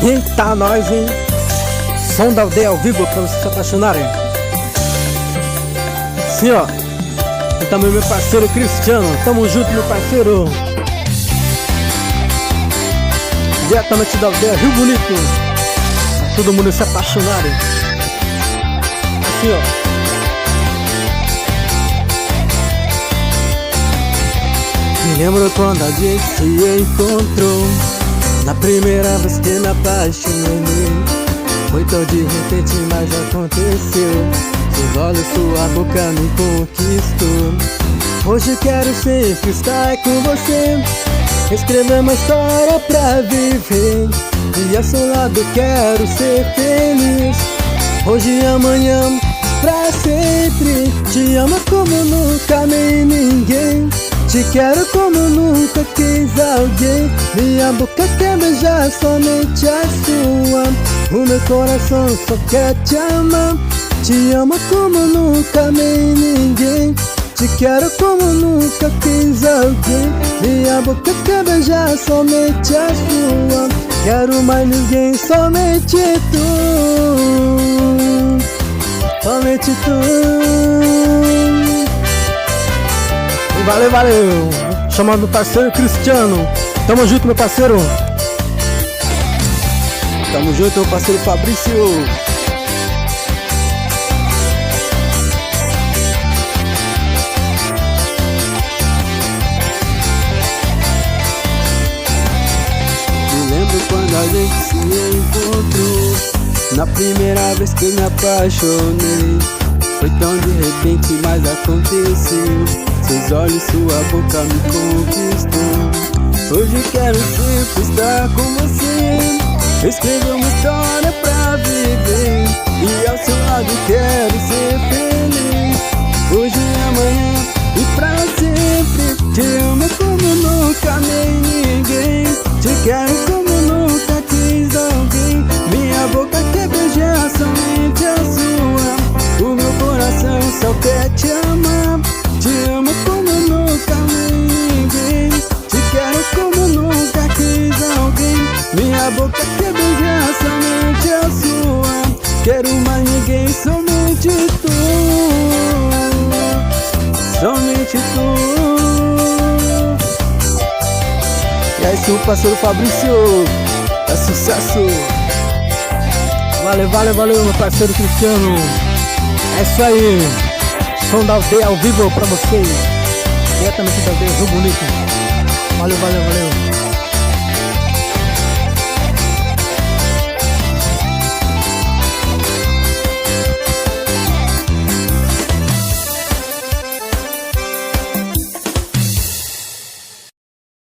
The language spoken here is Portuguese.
Eita, nós, hein? Som da aldeia ao vivo pra vocês se apaixonarem. Sim, ó. E também meu parceiro Cristiano. Tamo junto, meu parceiro. Diretamente da aldeia Rio Bonito. Pra todo mundo se apaixonarem. Assim, ó. Me lembro quando a gente se encontrou, na primeira vez que me apaixonei. Foi tão de repente, mas já aconteceu. Seus olhos, sua boca me conquistou. Hoje quero sempre estar com você, escrever uma história pra viver. E ao seu lado quero ser feliz, hoje e amanhã, pra sempre. Te amo como nunca amei ninguém, te quero como nunca quis alguém. Minha boca quer beijar somente a sua, o meu coração só quer te amar. Te amo como nunca amei ninguém, te quero como nunca quis alguém. Minha boca quer beijar somente a sua, quero mais ninguém, somente tu, somente tu. Valeu, valeu. Chamando o parceiro Cristiano. Tamo junto, meu parceiro. Tamo junto, meu parceiro Fabrício. Me lembro quando a gente se encontrou, na primeira vez que me apaixonei. Foi tão de repente, mas aconteceu. Seus olhos, sua boca me conquistou. Hoje quero sempre estar com você, escrever uma história pra viver. E ao seu lado quero ser feliz, hoje e amanhã e pra sempre. Te amo como nunca amei ninguém, te quero como nunca quis alguém. Minha boca quer beijar somente a sua, o meu coração só quer te amar. Te amo como nunca amei ninguém, te quero como nunca quis alguém. Minha boca quer beijar somente a sua, quero mais ninguém, somente tu, somente tu. E aí, seu parceiro Fabrício, é sucesso. Valeu, valeu, valeu, meu parceiro Cristiano. É isso aí. Som da aldeia ao vivo pra vocês, diretamente da aldeia Rio Bonito. Valeu, valeu, valeu.